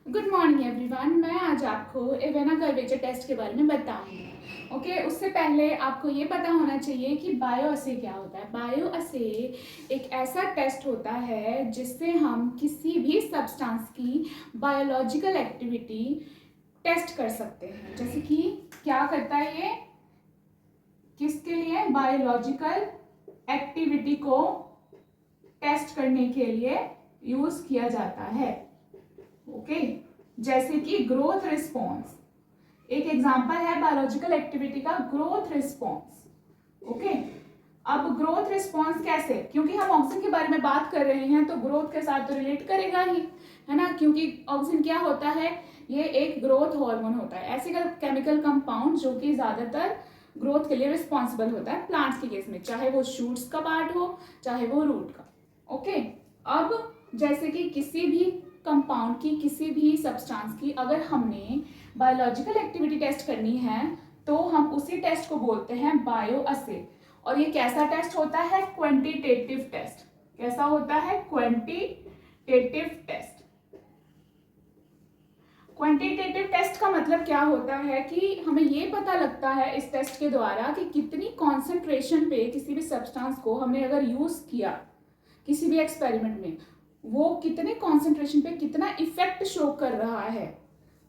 Good morning everyone. मैं आज आपको एवेना कर्वेचर टेस्ट के बारे में बताऊंगी। ओके, उससे पहले आपको ये पता होना चाहिए कि बायोअसे क्या होता है। बायोअसे एक ऐसा टेस्ट होता है जिससे हम किसी भी सब्सटेंस की बायोलॉजिकल एक्टिविटी टेस्ट कर सकते हैं। जैसे कि क्या करता है ये, किसके लिए, बायोलॉजिकल एक्टिविटी को टेस्ट करने के लिए यूज किया जाता है। ओके, जैसे कि ग्रोथ रिस्पॉन्स एक एग्जांपल है बायोलॉजिकल एक्टिविटी का, ग्रोथ रिस्पॉन्स। ओके, अब ग्रोथ रिस्पॉन्स कैसे, क्योंकि हम ऑक्सीजन के बारे में बात कर रहे हैं तो ग्रोथ के साथ तो रिलेट करेगा ही, है ना। क्योंकि ऑक्सीजन क्या होता है, ये एक ग्रोथ हार्मोन होता है, ऐसे का केमिकल कंपाउंड जो कि ज्यादातर ग्रोथ के लिए रिस्पॉन्सिबल होता है प्लांट्स के केस में, चाहे वो शूट्स का पार्ट हो चाहे वो रूट का। ओके, अब जैसे कि किसी भी कंपाउंड की, किसी भी सब्सटेंस की अगर हमने बायोलॉजिकल एक्टिविटी टेस्ट करनी है तो हम उसी टेस्ट को बोलते हैं बायोअसे। और ये कैसा टेस्ट होता है, क्वांटिटेटिव टेस्ट। कैसा होता है, क्वांटिटेटिव टेस्ट। क्वांटिटेटिव टेस्ट का मतलब क्या होता है कि हमें ये पता लगता है इस टेस्ट के द्वारा कि कितनी कॉन्सेंट्रेशन पे किसी भी सब्सटेंस को हमने अगर यूज किया किसी भी एक्सपेरिमेंट में, वो कितने कॉन्सेंट्रेशन पे कितना इफेक्ट शो कर रहा है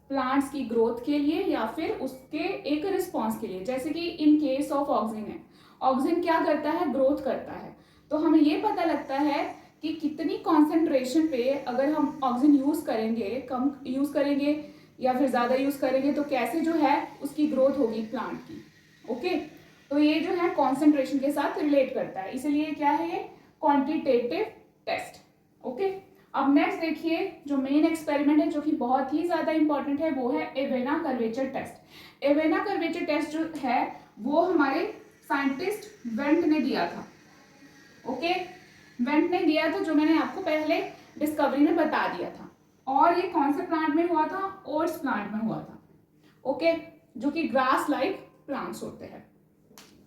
प्लांट्स की ग्रोथ के लिए या फिर उसके एक रिस्पॉन्स के लिए। जैसे कि इन केस ऑफ ऑक्सीजन है, ऑक्सीजन क्या करता है, ग्रोथ करता है। तो हमें ये पता लगता है कि कितनी कॉन्सेंट्रेशन पे अगर हम ऑक्सीजन यूज करेंगे, कम यूज करेंगे या फिर ज्यादा यूज करेंगे तो कैसे जो है उसकी ग्रोथ होगी प्लांट की। ओके, तो ये जो है कॉन्सेंट्रेशन के साथ रिलेट करता है, इसलिए क्या है ये क्वांटिटेटिव टेस्ट। ओके, अब नेक्स्ट देखिए जो मेन एक्सपेरिमेंट है जो कि बहुत ही ज्यादा इंपॉर्टेंट है वो है Avena curvature test. Avena curvature test जो है वो हमारे साइंटिस्ट वेंट ने दिया था। ओके, वेंट ने दिया था, जो मैंने आपको पहले डिस्कवरी में बता दिया था। और ये कौन से प्लांट में हुआ था, ओट्स प्लांट में हुआ था। ओके, जो कि ग्रास लाइक प्लांट्स होते हैं।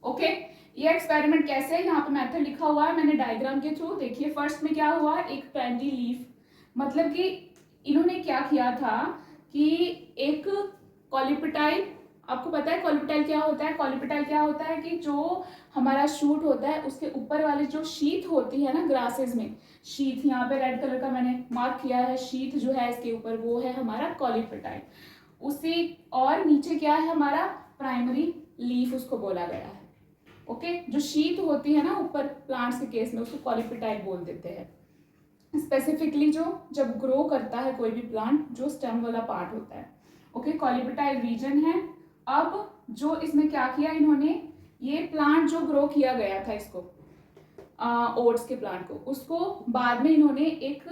ओके, ये एक्सपेरिमेंट कैसे है, यहाँ पे मेथड लिखा हुआ है मैंने डायग्राम के थ्रू। देखिए फर्स्ट में क्या हुआ, एक प्राइमरी लीफ, मतलब कि इन्होंने क्या किया था कि एक कॉलिपेटाइल, आपको पता है कॉलिपेटाइल क्या होता है, कॉलिपेटाइल क्या होता है कि जो हमारा शूट होता है उसके ऊपर वाली जो शीथ होती है ना ग्रासेस में, शीथ यहाँ पे रेड कलर का मैंने मार्क किया है, शीथ जो है इसके ऊपर वो है हमारा कॉलिपेटाइल। उसी और नीचे क्या है हमारा प्राइमरी लीफ उसको बोला गया है। ओके, जो शीत होती है ना ऊपर प्लांट्स के केस में उसको कॉलिपेटाइल बोल देते हैं। स्पेसिफिकली जो जब ग्रो करता है कोई भी प्लांट, जो स्टेम वाला पार्ट होता है। ओके, कॉलिपेटाइल रीजन है। अब जो इसमें क्या किया इन्होंने, ये प्लांट जो ग्रो किया गया था इसको ओट्स के प्लांट को, उसको बाद में इन्होंने एक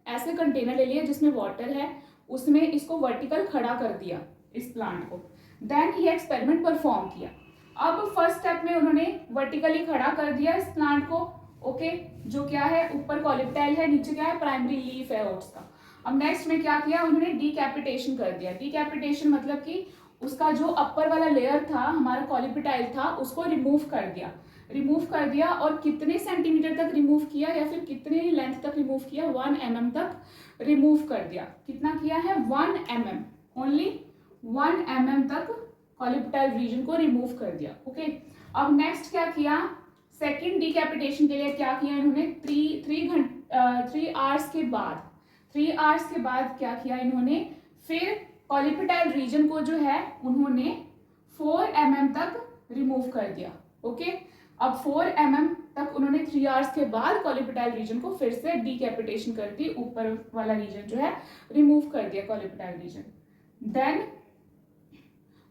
ऐसे कंटेनर ले लिया जिसमें वाटर है, उसमें इसको वर्टिकल खड़ा कर दिया इस प्लांट को। देन ये एक्सपेरिमेंट परफॉर्म किया। अब फर्स्ट स्टेप में उन्होंने वर्टिकली खड़ा कर दिया इस प्लांट को। ओके, जो क्या है ऊपर कॉलिपेटाइल है, नीचे क्या है प्राइमरी लीफ है ओट्स का। अब नेक्स्ट में क्या किया उन्होंने, डीकैपिटेशन कर दिया। डीकैपिटेशन मतलब कि उसका जो अपर वाला लेयर था हमारा कॉलिपेटाइल था उसको रिमूव कर दिया। रिमूव कर दिया और कितने सेंटीमीटर तक रिमूव किया या फिर कितने लेंथ तक रिमूव किया, 1 mm तक रिमूव कर दिया। कितना किया है, 1 mm, ओनली 1 mm तक कॉलिपेटाइल रीजन को रिमूव कर दिया। ओके, अब नेक्स्ट क्या किया, सेकंड डीकैपिटेशन के लिए क्या किया इन्होंने, 3 आवर्स के बाद, 3 आवर्स के बाद क्या किया इन्होंने, फिर कॉलिपेटाइल रीजन को जो है उन्होंने 4 mm तक रिमूव कर दिया। ओके, अब 4 mm तक उन्होंने 3 आवर्स के बाद कॉलिपेटाइल रीजन को फिर से डीकैपिटेशन कर दी, ऊपर वाला रीजन जो है रिमूव कर दिया कॉलिपेटाइल रीजन। देन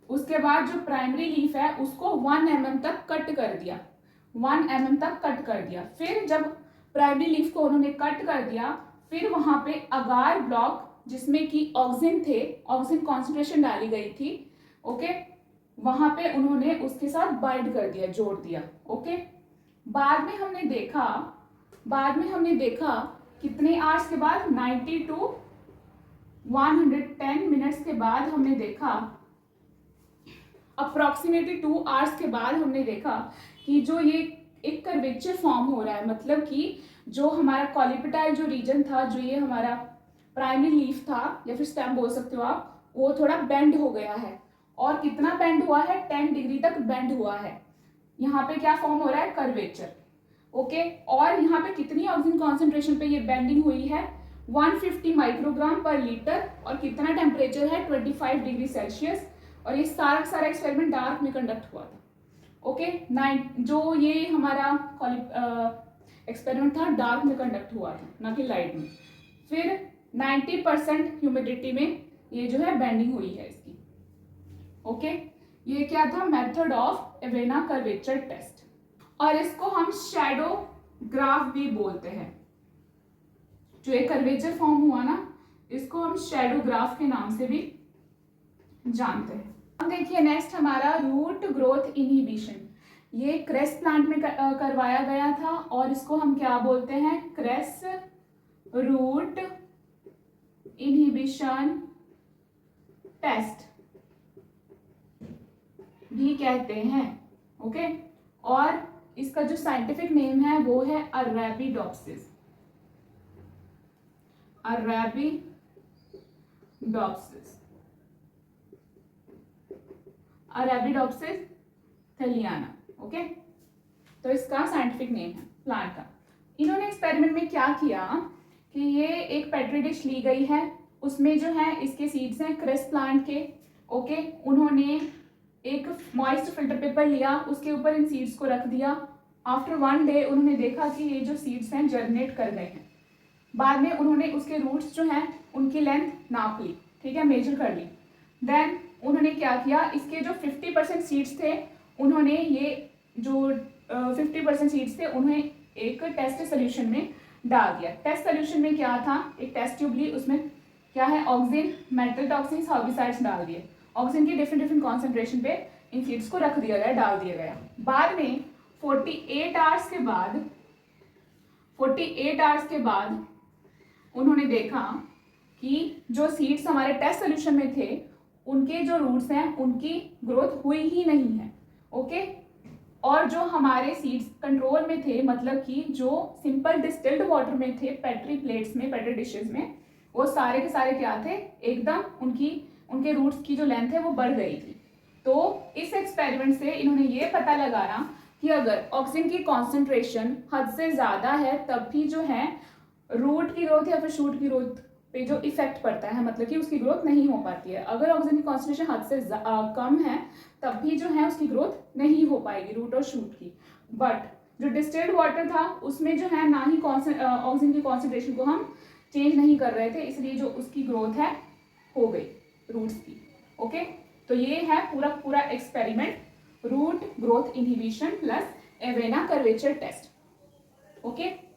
उसके बाद जो प्राइमरी लीफ है उसको 1 mm तक कट कर दिया, 1 mm तक कट कर दिया। फिर जब प्राइमरी लीफ को उन्होंने कट कर दिया, फिर वहां पे अगार ब्लॉक जिसमें कि ऑक्सीजन थे, ऑक्सीजन कॉन्सेंट्रेशन डाली गई थी। ओके, वहां पे उन्होंने उसके साथ बाइंड कर दिया, जोड़ दिया। ओके, बाद में हमने देखा कितने आवर्स के बाद, 90 to 110 मिनट्स के बाद हमने देखा, अप्रोक्सीमेटली 2 आवर्स के बाद हमने देखा कि जो ये एक कर्वेचर फॉर्म हो रहा है, मतलब कि जो हमारा कॉलिपेटाइल जो रीजन था, जो ये हमारा प्राइमरी लीफ था या फिर स्टेम बोल सकते हो आप, वो थोड़ा बेंड हो गया है। और कितना बेंड हुआ है, 10 डिग्री तक बेंड हुआ है। यहाँ पे क्या फॉर्म हो रहा है, कर्वेचर। ओके, और यहाँ पे कितनी ऑक्सीजन कॉन्सेंट्रेशन पे ये बेंडिंग हुई है, 150 माइक्रोग्राम पर लीटर। और कितना टेम्परेचर है, 25 डिग्री सेल्सियस। और ये सारा एक्सपेरिमेंट डार्क में कंडक्ट हुआ था। ओके, जो ये हमारा एक्सपेरिमेंट था डार्क में कंडक्ट हुआ था, ना कि लाइट में। फिर 90% ह्यूमिडिटी में ये जो है बेंडिंग हुई है इसकी। ओके, ये क्या था, method of Avena curvature test. और इसको हम शैडो ग्राफ भी बोलते हैं। जो एक कर्वेचर फॉर्म हुआ ना, इसको हम शैडो ग्राफ के नाम से भी जानते हैं। अब देखिए नेक्स्ट हमारा रूट ग्रोथ इनहिबिशन। ये क्रेस प्लांट में करवाया गया था और इसको हम क्या बोलते हैं, क्रेस रूट इनहिबिशन टेस्ट भी कहते हैं। ओके, और इसका जो साइंटिफिक नेम है वो है अरेबिडोप्सिस। अरेबिडोप्सिस थैलियाना। ओके, तो इसका साइंटिफिक नेम है प्लांट का। इन्होंने एक्सपेरिमेंट में क्या किया कि ये एक पेट्री डिश ली गई है, उसमें जो है इसके सीड्स हैं क्रेस प्लांट के। ओके, उन्होंने एक मॉइस्ट फिल्टर पेपर लिया, उसके ऊपर इन सीड्स को रख दिया। आफ्टर 1 डे उन्होंने देखा कि ये जो सीड्स हैं जर्मिनेट कर गए हैं। बाद में उन्होंने उसके रूट्स जो हैं उनकी लेंथ नाप ली, ठीक है, मेजर कर ली। देन उन्होंने क्या किया, इसके जो 50% सीड्स थे उन्होंने ये जो 50% सीड्स थे उन्हें एक टेस्ट सोल्यूशन में डाल दिया। टेस्ट सोल्यूशन में क्या था, एक टेस्ट ट्यूब ली, उसमें क्या है, ऑक्सीजन, मेटल टॉक्सिन्स, हर्बिसाइड्स डाल दिए। ऑक्सीजन की डिफरेंट क्ॉन्सेंट्रेशन पे इन सीड्स को रख दिया गया, डाल दिया गया। बाद में 48 आवर्स के बाद उन्होंने देखा कि जो सीड्स हमारे टेस्ट सोल्यूशन में थे उनके जो रूट्स हैं उनकी ग्रोथ हुई ही नहीं है। ओके, और जो हमारे सीड्स कंट्रोल में थे, मतलब कि जो सिंपल डिस्टिल्ड वाटर में थे, पेट्री प्लेट्स में, पेट्री डिशेस में, वो सारे के सारे क्या थे, एकदम उनके रूट्स की जो लेंथ है वो बढ़ गई थी। तो इस एक्सपेरिमेंट से इन्होंने ये पता लगाया कि अगर ऑक्सीजन की कॉन्सेंट्रेशन हद से ज़्यादा है तब भी जो है रूट की ग्रोथ या फिर शूट की ग्रोथ पे जो इफेक्ट पड़ता है, मतलब कि उसकी ग्रोथ नहीं हो पाती है। अगर ऑक्सीजन की कॉन्सेंट्रेशन हद से कम है तब भी जो है उसकी ग्रोथ नहीं हो पाएगी, रूट और शूट की। बट जो डिस्टिल्ड वाटर था उसमें जो है ना ही ऑक्सीजन की कॉन्सेंट्रेशन को हम चेंज नहीं कर रहे थे, इसलिए जो उसकी ग्रोथ है हो गई रूट्स की। ओके, तो ये है पूरा experiment, root growth inhibition plus Avena curvature test. Okay.